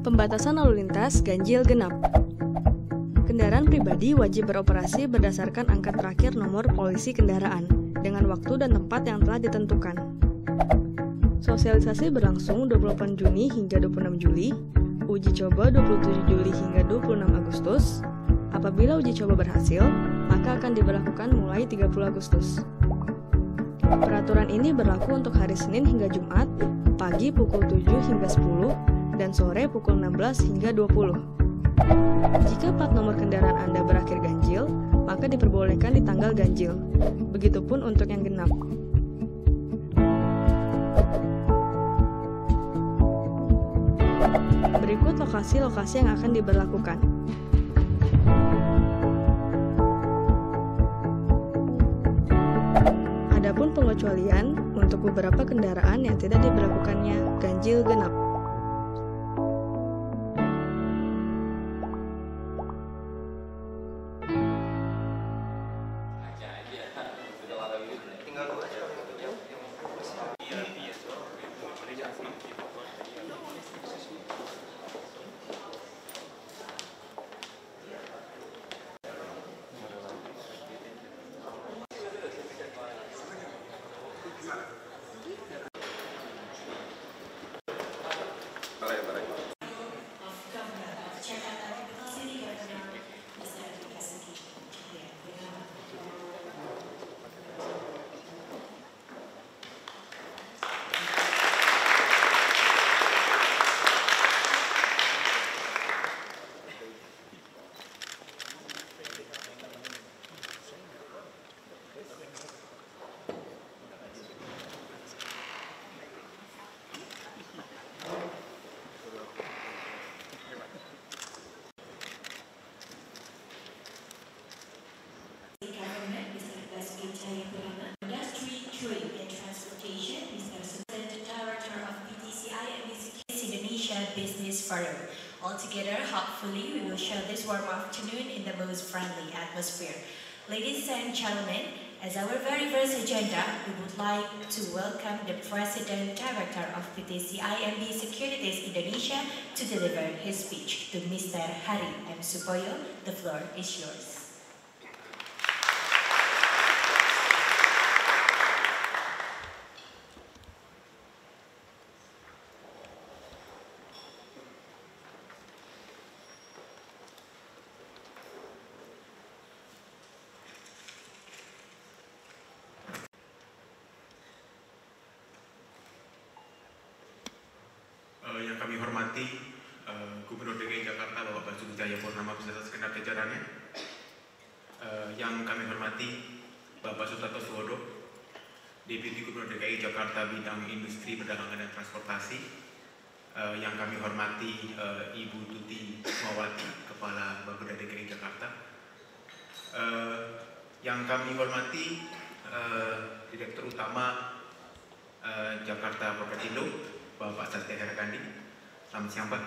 Pembatasan lalu lintas ganjil genap. Kendaraan pribadi wajib beroperasi berdasarkan angka terakhir nomor polisi kendaraan dengan waktu dan tempat yang telah ditentukan. Sosialisasi berlangsung 28 Juni hingga 26 Juli, uji coba 27 Juli hingga 26 Agustus. Apabila uji coba berhasil, maka akan diberlakukan mulai 30 Agustus. Peraturan ini berlaku untuk hari Senin hingga Jumat, pagi pukul 7 hingga 10, dan sore pukul 16 hingga 20. Jika plat nomor kendaraan Anda berakhir ganjil, maka diperbolehkan di tanggal ganjil. Begitupun untuk yang genap. Berikut lokasi-lokasi yang akan diberlakukan. Adapun pengecualian untuk beberapa kendaraan yang tidak diberlakukannya ganjil genap. Industry, Trade and Transportation, Mr. Assistant Director of PTCI and Indonesia Business Forum. Altogether, hopefully, we will share this warm afternoon in the most friendly atmosphere. Ladies and gentlemen, as our very first agenda, we would like to welcome the President Director of PT CIMB Securities Indonesia to deliver his speech. To Mr. Hari M. Supoyo, the floor is yours. Yang kami hormati Gubernur DKI Jakarta Bapak Basuki Cahayapurnama beserta segenap jajarannya, yang kami hormati Bapak Sutarto Suwodo, Deputi Gubernur DKI Jakarta bidang industri, perdagangan dan transportasi, yang kami hormati Ibu Tuti Mawati, Kepala Bapeda DKI Jakarta, yang kami hormati Direktur Utama Jakarta Propertindo, Bapak Satya Herakandi, selamat siang Pak,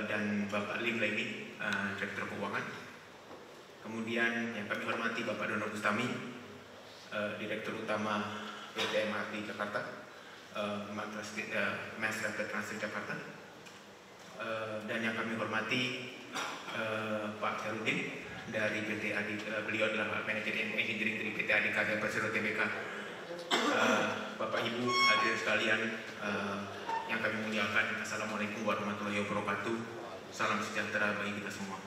dan Bapak Lim Legi, Direktur Keuangan. Kemudian yang kami hormati Bapak Dono Bustami, Direktur Utama PT MRT Jakarta, Mass Rapid Transit Jakarta, dan yang kami hormati Pak Jarudin dari PT Adik, beliau adalah Manajer Engineering dari PT Adhika Persero Tbk. Bapak Ibu hadirin sekalian yang kami muliakan, Assalamualaikum warahmatullahi wabarakatuh. Salam sejahtera bagi kita semua.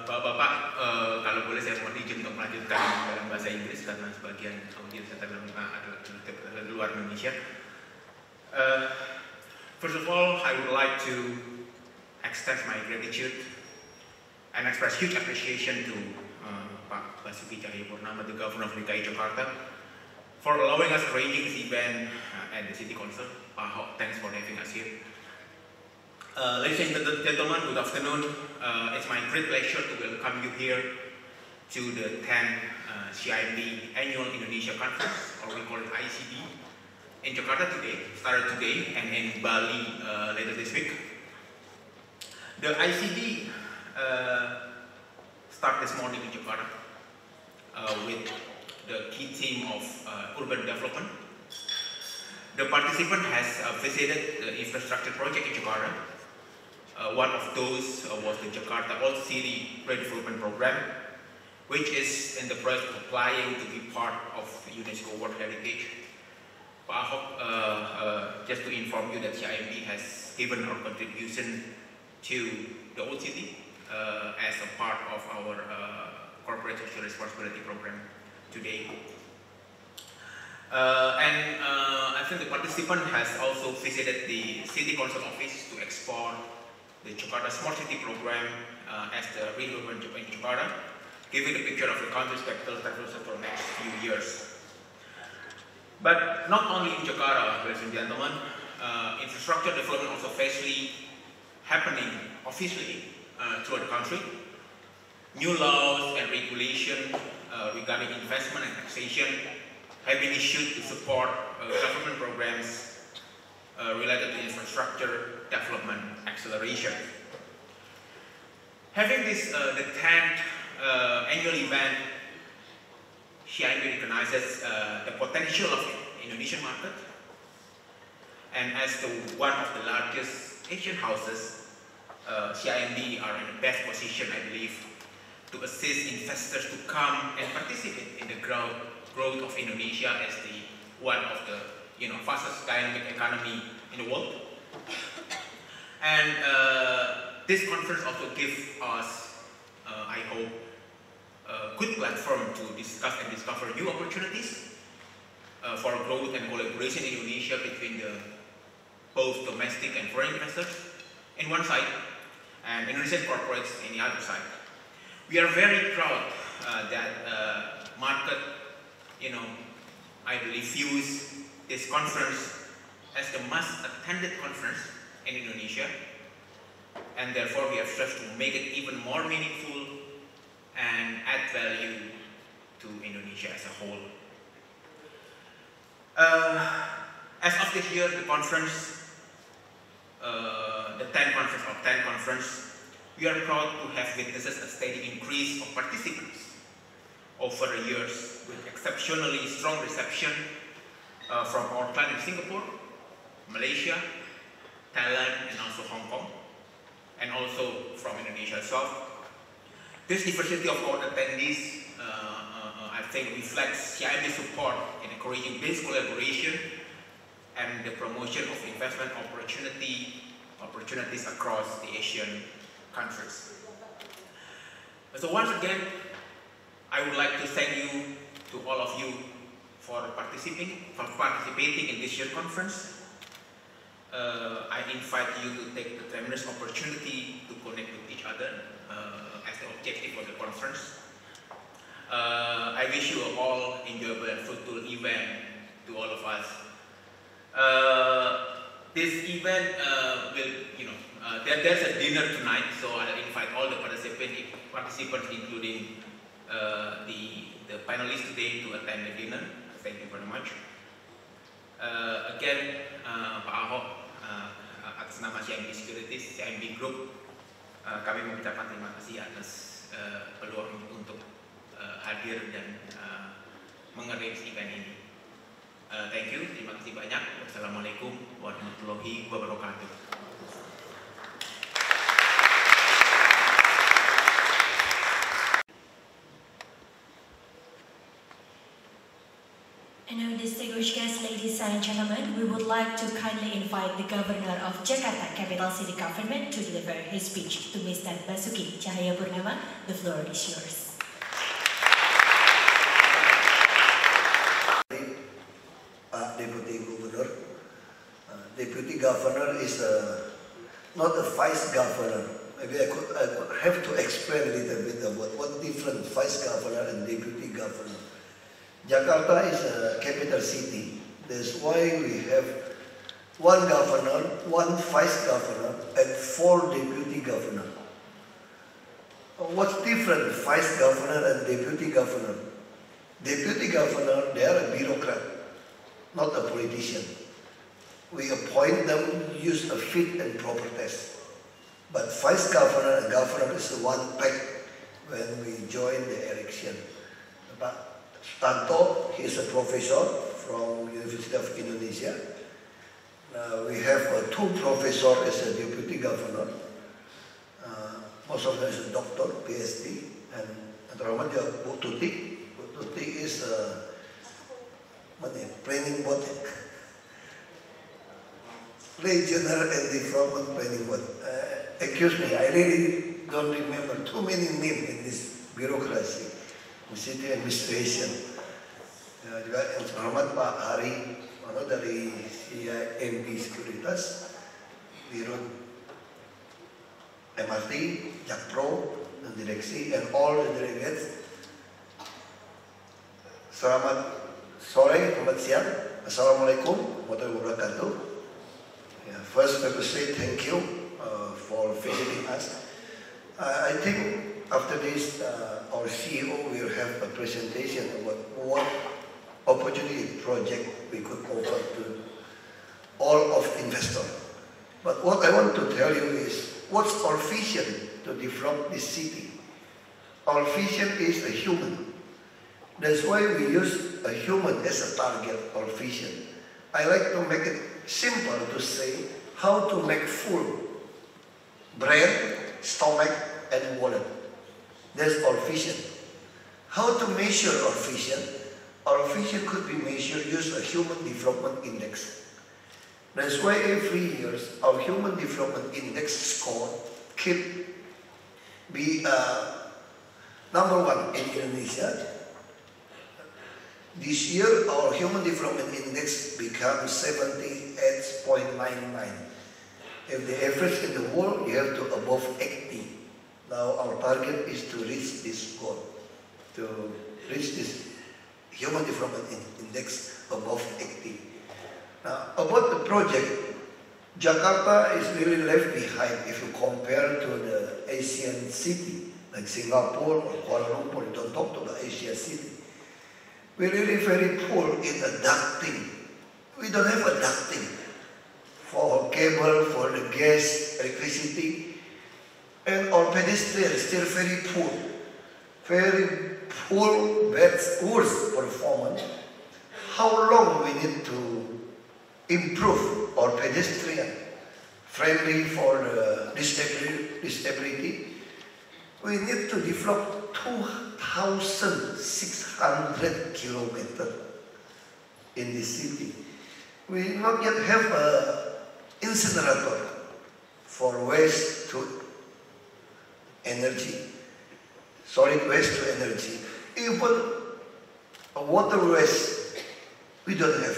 Bapak-bapak, kalau boleh saya mohon izin untuk melanjutkan dalam bahasa Inggris karena sebagian audiens saya adalah di luar Indonesia. First of all, I would like to extend my gratitude and express huge appreciation to Pak Basuki Cahayapurnama, the Governor of DKI Jakarta, for allowing us arranging this event at the City Council. Pak Ahok, thanks for having us here. Ladies and gentlemen, good afternoon. It's my great pleasure to welcome you here to the 10th CIMB Annual Indonesia Conference, or we call it ICD, in Jakarta today, started today, and in Bali later this week. The ICD started this morning in Jakarta with the key theme of urban development. The participant has visited the infrastructure project in Jakarta. One of those was the Jakarta Old City Redevelopment Program, which is in the process of applying to be part of UNESCO World Heritage. Pak Ahok, just to inform you that CIMB has given our contribution to the Old City as a part of our corporate social responsibility program today. I think the participant has also visited the City Council office to explore the Jakarta Smart City program as the redevelopment in Jakarta, giving a picture of the country's capital development for the next few years. But not only in Jakarta, ladies and gentlemen, infrastructure development also officially happening throughout the country. New laws and regulation regarding investment and taxation have been issued to support government programs related to infrastructure development acceleration. Having this, the 10th annual event, CIMB recognizes the potential of the Indonesian market, and as one of the largest Asian houses, CIMB are in the best position, I believe, to assist investors to come and participate in the growth of Indonesia as one of the fastest dynamic economy in the world. And this conference also gives us, I hope, a good platform to discuss and discover new opportunities for growth and collaboration in Indonesia between both domestic and foreign investors in one side and Indonesian corporates in the other side. We are very proud that market, I believe, views this conference as the most attended conference in Indonesia, and therefore we have strived to make it even more meaningful and add value to Indonesia as a whole. As of this year, the conference, the 10th conference, we are proud to have witnessed a steady increase of participants over the years, with exceptionally strong reception from our clients in Singapore, Malaysia, Thailand, and also Hong Kong, and also from Indonesia itself. This diversity of our attendees, I think, reflects CIMB support in encouraging business collaboration and the promotion of investment opportunities across the Asian countries. So once again, I would like to thank you, to all of you, for participating in this year's conference. I invite you to take the tremendous opportunity to connect with each other as the objective of the conference. I wish you all enjoyable and fruitful event to all of us. This event there's a dinner tonight, so I'll invite all the participants, including the panelists today, to attend the dinner. Thank you very much. Again, Pak Ahok, atas nama CIMB Securities, CIMB Group, kami mengucapkan terima kasih atas peluang untuk hadir dan mengarrange event ini. Thank you, terima kasih banyak. Wassalamualaikum warahmatullahi wabarakatuh. And now, distinguished guests, ladies and gentlemen, we would like to kindly invite the Governor of Jakarta Capital City Government to deliver his speech to Mr. Basuki Cahayapurnama. The floor is yours. Deputy Governor. Deputy Governor is not a Vice Governor. Maybe I could have to explain a little bit about what different Vice Governor and Deputy Governor. Jakarta is a capital city. That's why we have one governor, one vice governor, and 4 deputy governor. What's different, vice governor and deputy governor? Deputy governor, they are a bureaucrat, not a politician. We appoint them, use a fit and proper test. But vice governor and governor is the one packed when we join the election. But Tanto, he is a professor from University of Indonesia, We have two professors as a deputy governor. Most of them is a doctor, PhD, and terutama dia Bu Tuti. Bu Tuti is planning board, regional and development planning board. Excuse me, I really don't remember too many names in this bureaucracy, the city administration. Juga yang terhormat Pak Hari, dari CIMB Sekuritas, Dirut MRT, Jakpro, dan direksi, and all the delegates. Selamat sore, selamat siang. Assalamualaikum warahmatullahi wabarakatuh. First, let me say thank you for visiting us. I think after this, our CEO will have a presentation about what opportunity project we could offer to all of investors. But what I want to tell you is, what's our vision to develop this city? Our vision is a human. That's why we use a human as a target, our vision. I like to make it simple to say how to make full brain, stomach, and wallet. That's our vision. How to measure our vision? Our vision could be measured using a human development index. That's why every year our human development index score keep be number one in Indonesia. This year our human development index becomes 78.99. If the average in the world, you have to above 80. Now our target is to reach this goal, to reach this human development index above 80. Now, about the project, Jakarta is really left behind if you compare to the Asian city, like Singapore or Kuala Lumpur. You don't talk to the Asian city. We're really very poor in adapting. We don't have adapting for cable, for the gas, electricity, and our pedestrian is still very poor. Very poor, bad, worse performance. How long we need to improve our pedestrian friendly for the disability? We need to develop 2,600 kilometers in this city. We not yet have an incinerator for waste to energy, solid waste to energy. Even a water waste, we don't have.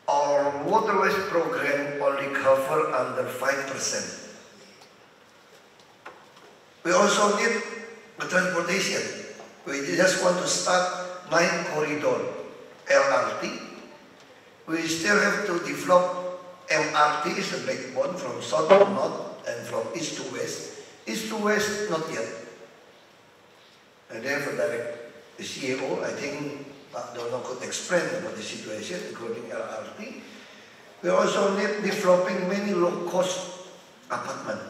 Our water waste program only cover under 5%. We also need the transportation. We just want to start 9 corridor LRT. We still have to develop MRT is the backbone from south to north and from east to west. East to west, not yet. And therefore, the CEO, I think, Pak Dono could explain about the situation, including LRT. We also need developing many low-cost apartments.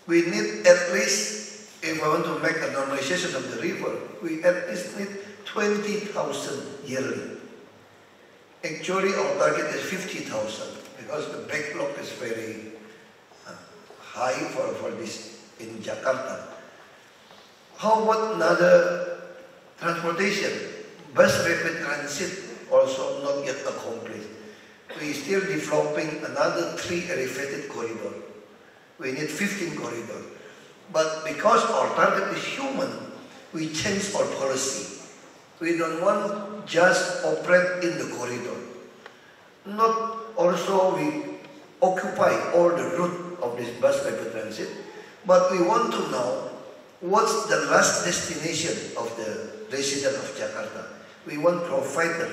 We need at least, if we want to make a normalization of the river, we at least need 20,000 yearly. Actually, our target is 50,000 because the backlog is very high for this in Jakarta. How about another transportation? Bus rapid transit also not yet accomplished. We still developing another 3 elevated corridors. We need 15 corridors. But because our target is human, we change our policy. We don't want just operate in the corridor. Not also we occupy all the route of this bus rapid transit, but we want to know what's the last destination of the resident of Jakarta. We want to provide the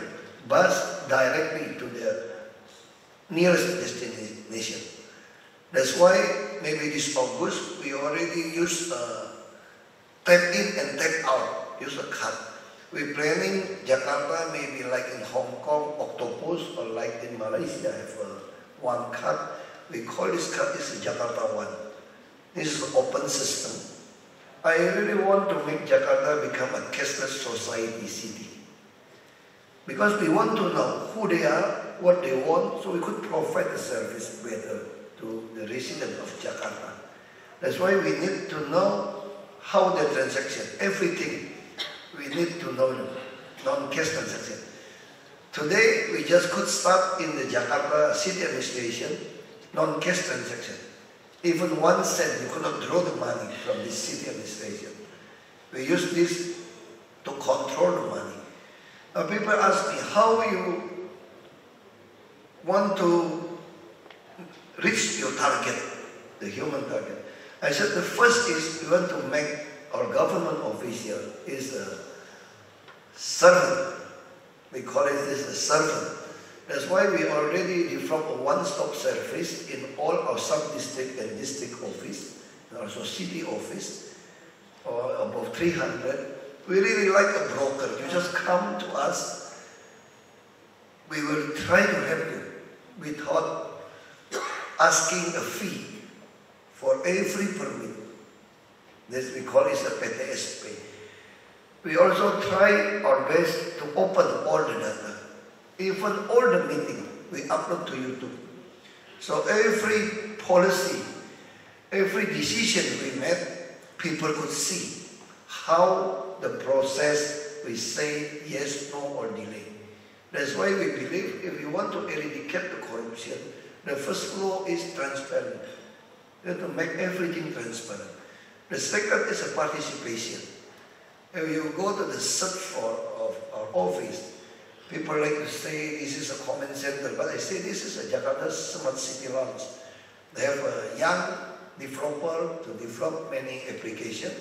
bus directly to the nearest destination. That's why maybe this August we already use tap in and tap out, use a card. We're planning Jakarta maybe like in Hong Kong, Octopus, or like in Malaysia have one card. We call this card is Jakarta One. This is an open system. I really want to make Jakarta become a cashless society city. Because we want to know who they are, what they want, so we could provide the service better to the residents of Jakarta. That's why we need to know how the transaction, everything, we need to know non-cash transaction. Today, we just could start in the Jakarta City Administration, non-cash transaction. Even 1 cent, you could not draw the money from the city administration. We use this to control the money. Now people ask me, how you want to reach your target, the human target? I said the first is we want to make our government official is a servant. We call it this a servant. That's why we already developed a one-stop service in all our sub-district and district office, and also city office, or above 300. We really like a broker. You just come to us. We will try to help you without asking a fee for every permit. This we call it a PTSP. We also try our best to open all the data. Even all the meeting we upload to YouTube. So every policy, every decision we made, people could see how the process we say yes, no, or delay. That's why we believe if you want to eradicate the corruption, the first law is transparent. You have to make everything transparent. The second is a participation. If you go to the search for of our office, people like to say this is a comment center, but I say this is a Jakarta Smart City Launch. They have a young developer to develop many applications,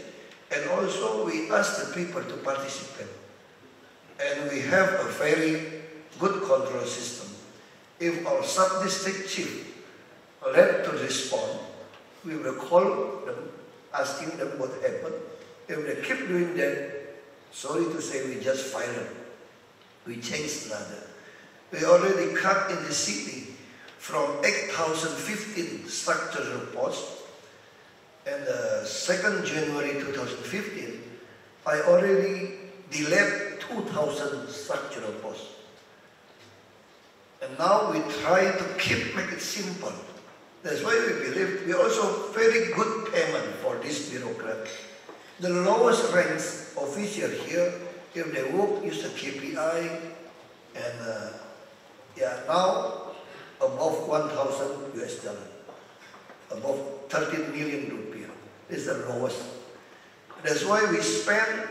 and also we ask the people to participate. And we have a very good control system. If our sub-district chief led to respond, we will call them, asking them what happened. If they keep doing that, sorry to say, we just fire them. We changed another. We already cut in the city from 8,015 structural posts, and 2nd January 2015, I already delayed 2,000 structural posts. And now we try to make it simple. That's why we believe we also very good payment for this bureaucrat. The lowest ranks official here, if they work, use the KPI, and now above 1,000 US dollar, above 13 million rupiah. This is the lowest. That's why we spend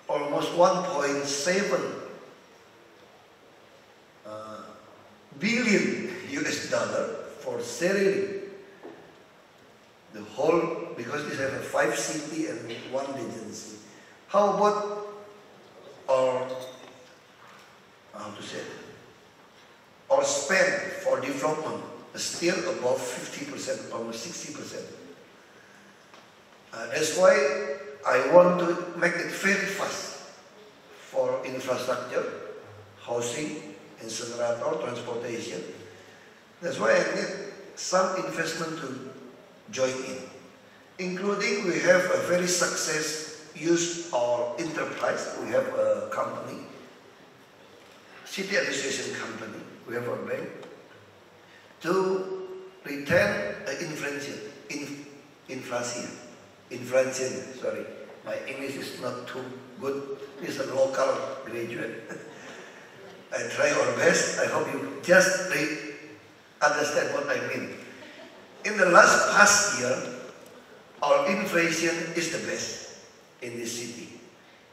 almost 1.7 billion US dollar for salary. The whole, because we have a 5 city and 1 agency. How about our, how to say it, our spend for development is still above 50%, almost 60%. That's why I want to make it very fast for infrastructure, housing, incinerator, transportation. That's why I need some investment to join in. Including we have a very success use our enterprise. We have a company, city administration company. We have a bank to retain inflation. Sorry, my English is not too good. It's a local graduate. I try our best. I hope you just understand what I mean. In the past year, our inflation is the best in this city,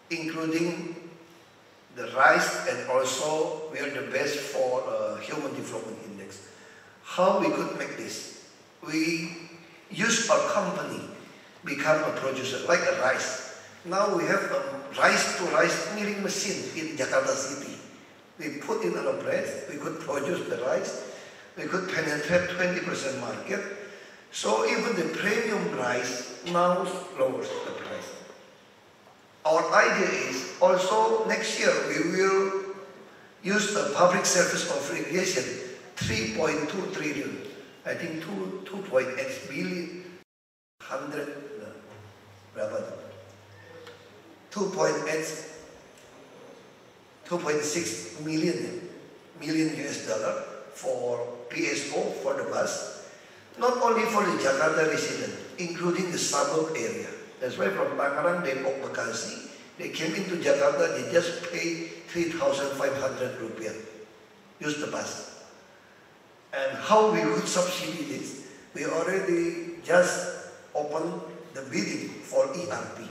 including the rise, and also we are the best for Human Development Index. How we could make this? We use our company become a producer, like a rice. Now we have a rice-to-rice milling machine in Jakarta City. We put in our bread, we could produce the rice, we could penetrate 20% market. So even the premium rice now lowers the price. Our idea is also next year we will use the public service of irrigation, 3.2 trillion. I think 2.8 billion, 2.8 2.6 million US dollar for PSO for the bus, not only for the Jakarta resident, including the suburb area. That's why from Tangerang, Depok, Bekasi, they came into Jakarta, they just pay 3,500 rupiah. Use the bus. And how we could subsidy this? We already just opened the bidding for ERP.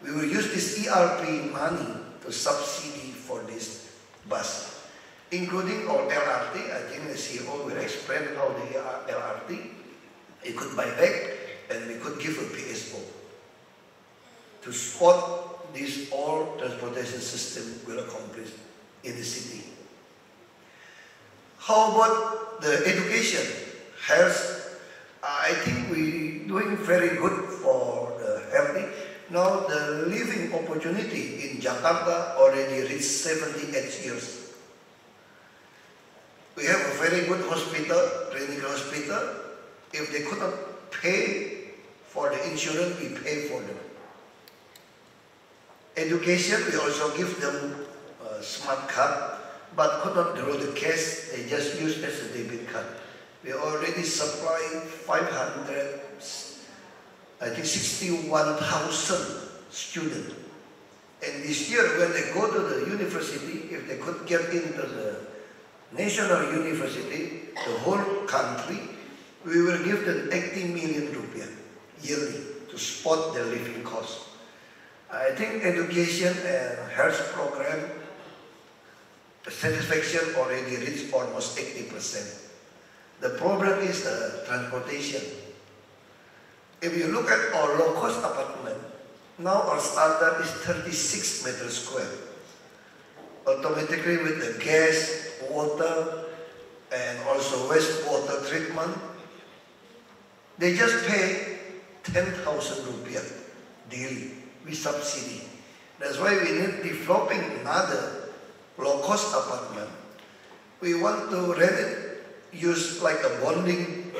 We will use this ERP money to subsidy for this bus, including our LRT. I think the CEO will explain how the LRT, it could buy back and we could give a PSO to support this all transportation system will accomplish in the city. How about the education, health? I think we're doing very good for the healthy. Now the living opportunity in Jakarta already reached 78 years. We have a very good hospital, clinical hospital. If they could not pay for the insurance, we pay for them. Education, we also give them a smart card, but could not draw the cash, they just use as a debit card. We already supply 61,000 students. And this year, when they go to the university, if they could get into the national university, the whole country, we will give them 80 million rupiah yearly to support their living costs. I think education and health program, the satisfaction already reached almost 80%. The problem is the transportation. If you look at our low-cost apartment, now our standard is 36 meters square. Automatically with the gas, water, and also wastewater treatment, they just pay 10,000 rupiah daily with subsidy. That's why we need developing another low-cost apartment. We want to rent it, use like a bonding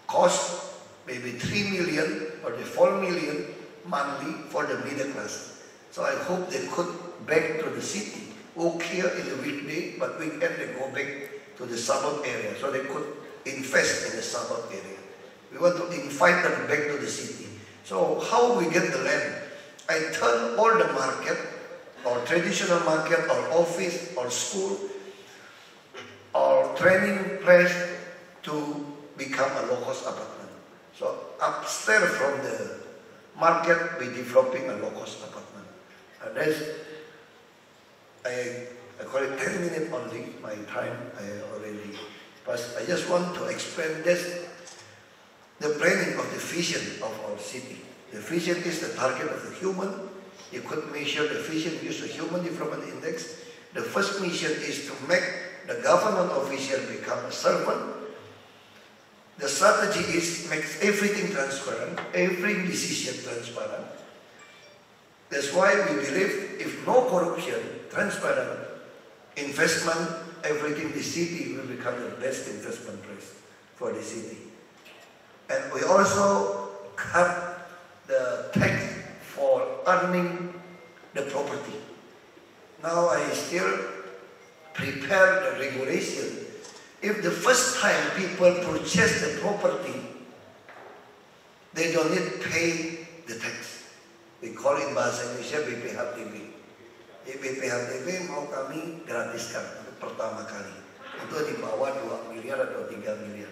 cost, maybe 3 million or the 4 million monthly for the middle class. So I hope they could back to the city, work here in the weekday, but weekend they go back to the suburb area, so they could invest in the suburb area. We want to invite them back to the city. So how we get the land? I turn all the market, our traditional market, our office, our school, our training place to become a low-cost apartment. So upstairs from the market, we're developing a low-cost apartment. And that's, I call it 10 minutes only, my time I already passed. I just want to explain this, the planning of the vision of our city. The vision is the target of the human. You could measure the vision, use the Human Development Index. The first mission is to make the government official become a servant. The strategy is make everything transparent, every decision transparent. That's why we believe if no corruption, transparent, investment, everything, the city will become the best investment place for the city. And we also cut the tax for earning the property. Now I still prepare the regulation. If the first time people purchase the property, they don't need to pay the tax. We call it bahasa Indonesia BPHTB. BPHTB mau kami gratiskan untuk pertama kali. Itu di bawah 2 miliar atau 3 miliar.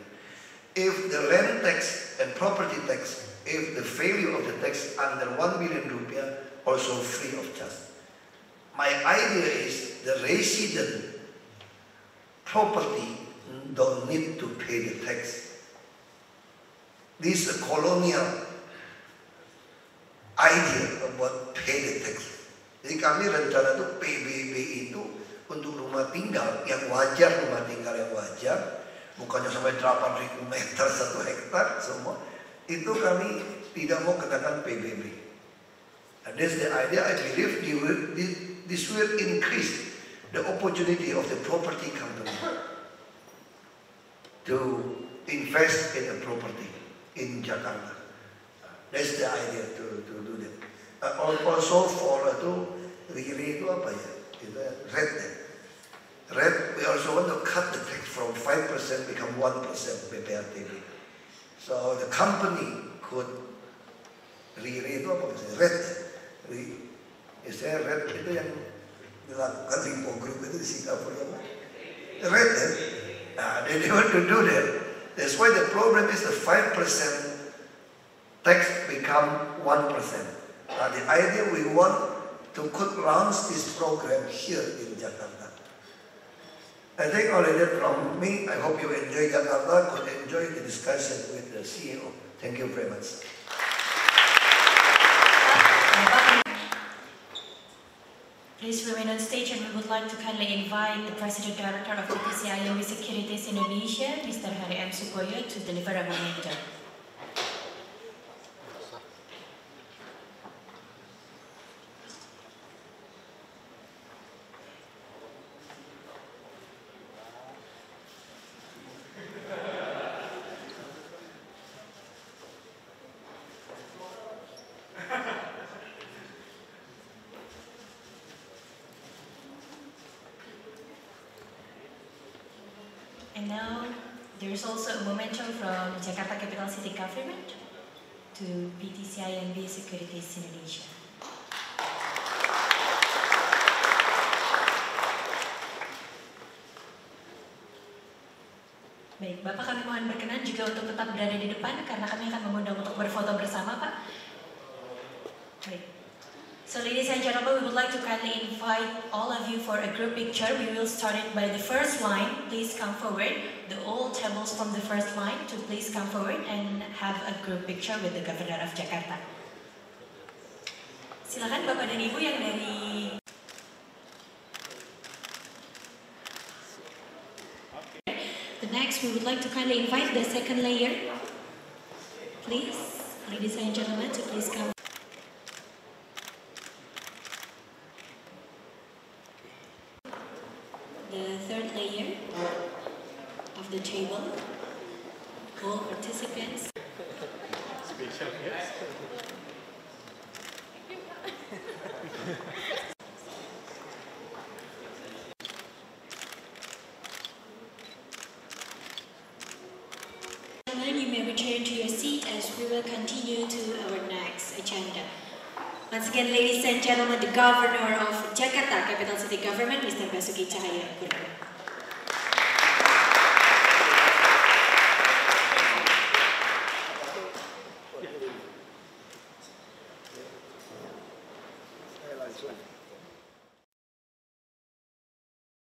If the land tax and property tax, if the value of the tax under 1 million rupiah, also free of charge. My idea is the resident property don't need to pay the tax. This is a colonial idea about pay the tax. Jadi kami rencana itu PBB itu untuk rumah tinggal yang wajar, rumah tinggal yang wajar, bukannya sampai 8.000 meter 1 hektar semua, itu kami tidak mau kenakan PBB. And that's the idea. I believe this will increase the opportunity of the property company to invest in a property in Jakarta. That's the idea to do that. Also for itu RIRI itu apa ya? Red. Red, we also want to cut the tax from 5% become 1% PPRTB. So the company could itu apa maksudnya? Red. Istilah red itu yang dilakukan Lipo Group itu di Singapura apa? Red. They want to do that. That's why the problem is the 5% tax become 1%. The idea we want to could launch this program here in Jakarta. I think only that from me. I hope you enjoy Jakarta, could enjoy the discussion with the CEO. Thank you very much. Please remain on stage, and we would like to kindly invite the President Director of PTC IMB Securities Indonesia, Mr. Hari M. Sukoyo, to deliver a memento. And now, there is also a memento from Jakarta Capital City Government to PTC IMB Securities Indonesia. Baik, Bapak, kami mohon berkenan juga untuk tetap berada di depan karena kami akan mengundang untuk berfoto bersama, Pak. Baik. So, ladies and gentlemen, we would like to kindly invite all of you for a group picture. We will start it by the first line. Please come forward. The all tables from the first line to please come forward and have a group picture with the Governor of Jakarta. Silakan Bapak dan Ibu yang dari... The next, we would like to kindly invite the second layer. Please, ladies and gentlemen, to please come. The third layer of the table, all participants. Special guest. You may return to your seat as we will continue to our next agenda. Once again, ladies and gentlemen, the Governor of Jakarta Capital City Government, Mr. Basuki Cahayapurnama.